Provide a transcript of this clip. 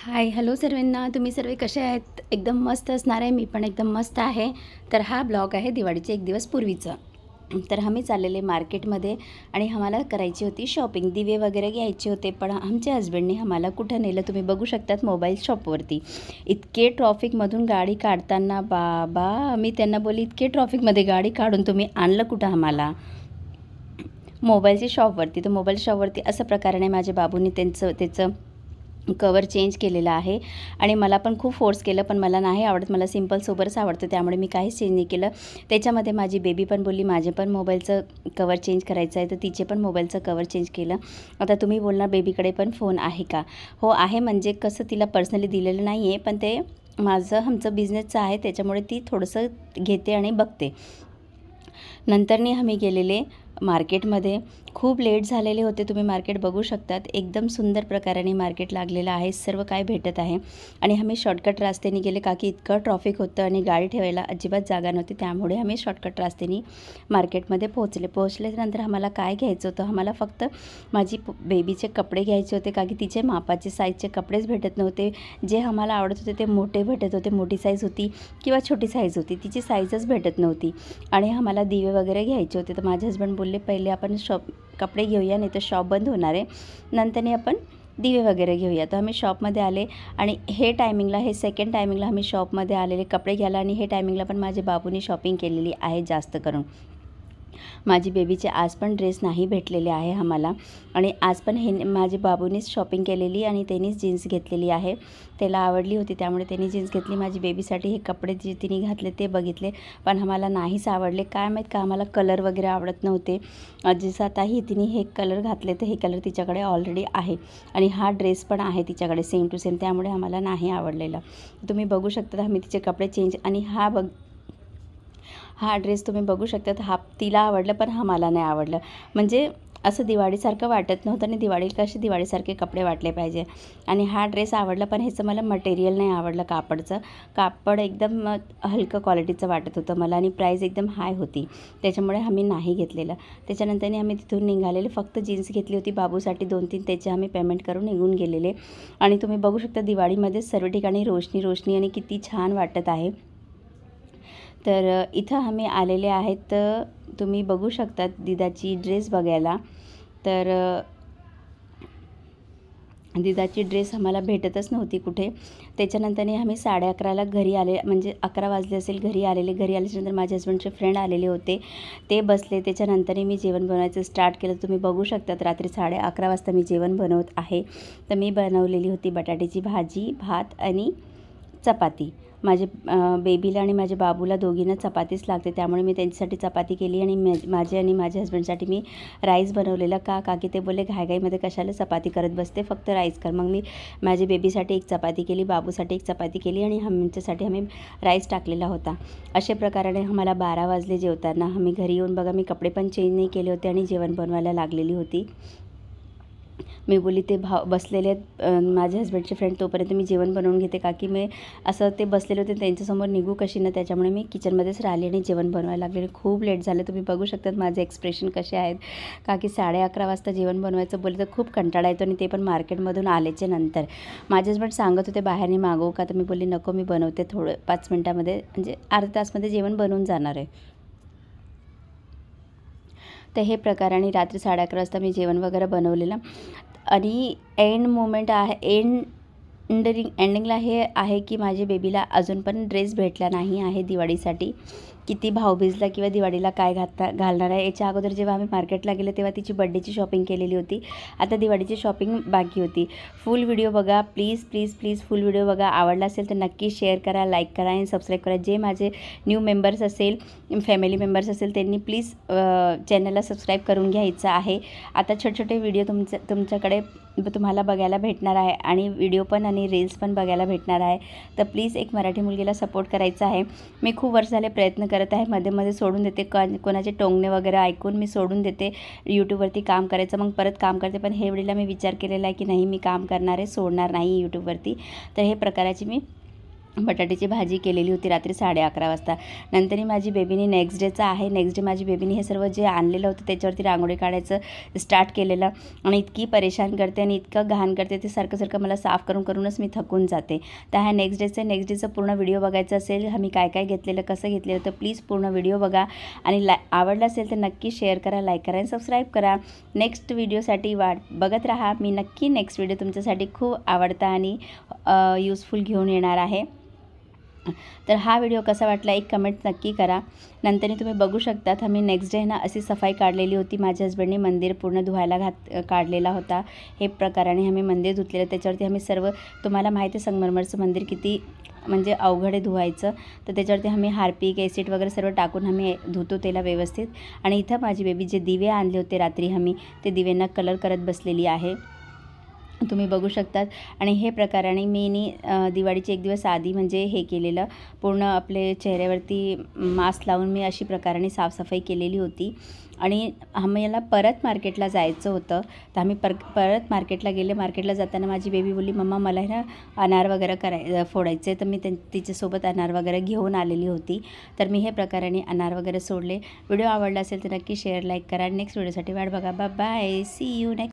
Hi hello सर्वांना, तुम्ही सर्व कसे आहेत? एकदम मस्त असणार आहे. मी पण एकदम मस्त आहे. तर हा ब्लॉग आहे दिवाळीचे एक दिवस पूर्वीचा. तर आम्ही चाललेले मार्केटमध्ये आणि आम्हाला करायची होती शॉपिंग. दिवे वगैरे घ्यायचे होते, पण आमच्या हस्बंडने आम्हाला कुठं नेलं तुम्ही बघू शकतात, मोबाईल शॉपवरती. इतके ट्रॉफिकमधून गाडी काढताना बाबा, मी त्यांना बोलली, इतके ट्रॉफिकमध्ये गाडी काढून तुम्ही आणलं कुठं आम्हाला? मोबाईलची शॉपवरती. तर मोबाईल शॉपवरती असं प्रकाराने माझ्या बाबूंनी त्याचं कवर चेंज केलेलं आहे आणि मला पण खूप फोर्स केलं, पण मला नाही आवडत. मला सिंपल सोबरच आवडतं, त्यामुळे मी काहीच चेंज नाही केलं. त्याच्यामध्ये माझी बेबी पण बोलली, माझे पण मोबाईलचं कवर चेंज करायचं आहे, तर तिचे पण मोबाईलचं कवर चेंज केलं. आता तुम्ही बोलणार, बेबीकडे पण फोन आहे का? हो आहे, म्हणजे कसं तिला पर्सनली दिलेलं नाही आहे, पण ते आमचं बिझनेसचं आहे, त्याच्यामुळे ती थोडंसं घेते आणि बघते. नंतरनी आम्ही गेलेले मार्केटमध्ये. खूप लेट झालेले होते. तुम्ही मार्केट बघू शकतात. एकदम सुंदर प्रकाराने मार्केट लागलेलं आहे. सर्व काय भेटत आहे आणि आम्ही शॉर्टकट रस्त्याने गेले, का की इतकं ट्रॉफिक होतं आणि गाडी ठेवायला अजिबात जागा नव्हती. त्यामुळे आम्ही शॉर्टकट रस्त्याने मार्केटमध्ये पोहोचल्यानंतर आम्हाला काय घ्यायचं होतं, आम्हाला फक्त माझी बेबीचे कपडे घ्यायचे होते, का की तिचे मापाचे साईजचे कपडेच भेटत नव्हते. जे आम्हाला आवडत होते ते मोठे भेटत होते. मोठी साईज होती किंवा छोटी साईज होती, तिची साईजच भेटत नव्हती. आणि आम्हाला दिवे वगैरे घ्यायचे होते. तर माझे हस्बंड बोलले, पहिले आपण कपडे घेऊया, नाही तर शॉप बंद होणार आहे, नंतरने आपण दिवे वगैरे घेऊया. तर आम्ही शॉपमध्ये आले आणि हे सेकंड टायमिंगला आम्ही शॉपमध्ये आलेले कपडे घ्यायला, आणि हे टायमिंगला पण माझ्या बाबूने शॉपिंग केलेली आहे जास्त करून. माझी बेबीचे आज पण ड्रेस नाही भेटलेले आहे आम्हाला, आणि आज पण माझ्या बाबूनेच शॉपिंग केलेली आणि त्यांनीच जीन्स घेतलेली आहे. त्याला आवडली होती, त्यामुळे त्यांनी जीन्स घेतली. माझी बेबीसाठी हे कपडे जे तिने घातले ते बघितले, पण आम्हाला नाहीच आवडले. काय माहीत का, आम्हाला कलर वगैरे आवडत नव्हते. जसं आता तिने हे कलर घातले, तर हे कलर तिच्याकडे ऑलरेडी आहे आणि हा ड्रेस पण आहे तिच्याकडे सेम टू सेम, त्यामुळे आम्हाला नाही आवडलेला. तुम्ही बघू शकता, आम्ही तिचे कपडे चेंज, आणि हा ड्रेस तुम्ही बघू शकता, हा तिला आवडलं पण हा मला नाही आवडलं. म्हणजे असं दिवाळीसारखं वाटत नव्हतं, आणि दिवाळीला कसे दिवाळीसारखे कपडे वाटले पाहिजे. आणि हा ड्रेस आवडला, पण ह्याचं मला मटेरियल नाही आवडलं. कापड एकदम हलकं क्वालिटीचं वाटत होतं मला, आणि प्राईस एकदम हाय होती, त्याच्यामुळे आम्ही नाही घेतलेलं. त्याच्यानंतर आम्ही तिथून निघालेले. फक्त जीन्स घेतली होती बाबूसाठी 2-3, त्याचे आम्ही पेमेंट करून निघून गेलेले. आणि तुम्ही बघू शकता, दिवाळीमध्ये सर्व ठिकाणी रोशनी आणि किती छान वाटत आहे. तर इथं आम्ही आलेले आहेत. तर तुम्ही बघू शकतात दिदाची ड्रेस बघायला. तर दिदाची ड्रेस आम्हाला भेटतच नव्हती कुठे. त्याच्यानंतरने आम्ही 11:30ला घरी आले, म्हणजे 11 वाजले असेल घरी आलेले. घरी आल्याच्यानंतर माझे हस्बंडचे फ्रेंड आलेले होते, ते बसले. त्याच्यानंतरने मी जेवण बनवायचं स्टार्ट केलं. तुम्ही बघू शकतात, रात्री 11:30 वाजता मी जेवण बनवत आहे. तर मी बनवलेली होती बटाट्याची भाजी, भात आणि चपाती. बेबीला आणि माझ्या बाबूला दोघींना चपातीच लागते, त्यामुळे मी त्यांच्यासाठी चपाती केली, आणि माझ्या हस्बंडसाठी मी राईस बनवलेला. का की ते बोलले, घाईघाईमध्ये कशाला चपाती करत बसते, फक्त राईस कर. मग मी माझ्या बेबीसाठी एक चपाती केली, बाबूसाठी एक चपाती केली, आणि आमच्यासाठी आम्ही राईस टाकलेला होता. अशा प्रकाराने आम्हाला 12 वाजले जेवताना. आम्ही घरी येऊन बघा, मी कपडे पण चेंज नाही केले होते आणि जेवण बनवायला लागलेली होती. मी बोलली, ते बसलेले आहेत माझे हस्बंडचे फ्रेंड, तोपर्यंत मी जेवण बनवून घेते, का की मी असं ते बसलेले होते, त्यांच्यासमोर निघू कशी ना, त्याच्यामुळे मी किचनमध्येच राहिली आणि जेवण बनवायला लागले. खूप लेट झालं. तुम्ही बघू शकतात माझे एक्सप्रेशन कसे आहेत, का की 11:30 वाजता जेवण बनवायचं बोललं तर खूप कंटाळा येतो, आणि ते पण मार्केटमधून आल्याच्या नंतर. माझे हस्बंड सांगत होते बाहेरने मागवू का, तर मी बोलली नको, मी बनवते, थोडं 5 मिनटामध्ये, म्हणजे अर्ध्या तासमध्ये जेवण बनवून जाणार आहे. तर हे प्रकाराने रात्री 11:30 वाजता मी जेवण वगैरे बनवलेलं. आणि एंडिंगला हे आहे की माझ्या बेबीला अजून पण ड्रेस भेटला नाही आहे दिवाळीसाठी. किती भाऊबीजला किंवा दिवाळीला काय घालणार आहे. याच्या अगोदर जेव्हा आम्ही मार्केटला गेलो तेव्हा तिची बड्डेची शॉपिंग केलेली होती. आता दिवाळीची शॉपिंग बाकी होती. फुल व्हिडिओ बघा please please please, full video बघा. आवडला असेल तर नक्की शेअर करा, लाईक करा आणि सबस्क्राईब करा. जे माझे न्यू मेंबर्स असेल, फॅमिली मेंबर्स असेल, त्यांनी प्लीज चॅनलला सबस्क्राईब करून घ्यायचं आहे. आता छोटे छोटे व्हिडिओ तुमच्याकडे तुम्हाला बघायला भेटणार आहे, आणि व्हिडिओ पण आणि रील्स पण बघायला भेटणार आहे. तर प्लीज एक मराठी मुलगीला सपोर्ट करायचा आहे. मी खूप वर्ष झाले प्रयत्न करत आहे, मध्ये मध्ये सोडून देते, कोणाचे टोंगणे वगैरे ऐकून मी सोडून देते यूट्यूबवरती काम करायचं, मग परत काम करते. पण हे वेळेला मी विचार केलेला आहे की नाही, मी काम करणार आहे, सोडणार नाही यूट्यूबवरती. तर हे प्रकाराची मी बटाट्याची भाजी केलेली होती रात्री 11:30 वाजता. नंतर माझी बेबीनी नेक्स्ट डेचं आहे. नेक्स्ट डे माझी बेबीनी हे सर्व जे आणलेलं होतं त्याच्यावरती रांगोळी काढायचं स्टार्ट केलेलं आणि इतकी परेशान करते आणि इतकं घाण करते ते सारखं मला साफ करूनच मी थकून जाते. तर ह्या नेक्स्ट डेचं पूर्ण व्हिडिओ बघायचा असेल, आम्ही काय काय घेतलेलं, कसं घेतलेलं, तर प्लीज पूर्ण व्हिडिओ बघा आणि आवडला असेल तर नक्की शेअर करा, लाईक करा आणि सबस्क्राईब करा. नेक्स्ट व्हिडिओसाठी वाट बघत राहा. मी नक्की नेक्स्ट व्हिडिओ तुमच्यासाठी खूप आवडता आणि यूजफुल घेऊन येणार आहे. तर हा व्हिडिओ कसा वाटला एक कमेंट नक्की करा. नंतर तुम्ही बघू शकतात आम्ही नेक्स्ट डे ना अशी सफाई काढलेली होती. माझ्या हसबंडने मंदिर पूर्ण धुवायला काढलेला होता. हे प्रकाराने आम्ही मंदिर धुतलेलं. त्याच्यावरती आम्ही सर्व, तुम्हाला माहिती आहे संगमरमरचं मंदिर किती म्हणजे अवघड आहे धुवायचं, तर त्याच्यावरती आम्ही हार्पिक ॲसिड वगैरे सर्व टाकून आम्ही धुतो त्याला व्यवस्थित. आणि इथं माझी बेबी जे दिवे आणले होते रात्री आम्ही ते दिव्यांना कलर करत बसलेली आहे, तुम्ही बघू शकतात. आणि हे प्रकाराने मी दिवाळीचे एक दिवस आधी म्हणजे हे केलेलं, पूर्ण आपले चेहऱ्यावरती मास्क लावून मी अशी प्रकाराने साफसफाई केलेली होती. आणि आम्हाला परत मार्केटला जायचं होतं, तर आम्ही परत मार्केटला गेले. मार्केटला जाताना माझी बेबी बोलली, मम्मा मला ना अनार वगैरे फोडायचे, तर मी तिच्यासोबत अनार वगैरे घेऊन आलेली होती. तर मी हे प्रकाराने अनार वगैरे सोडले. व्हिडिओ आवडला असेल तर नक्की शेअर, लाईक करा. नेक्स्ट व्हिडिओसाठी वाट बघा. Bye, see you next.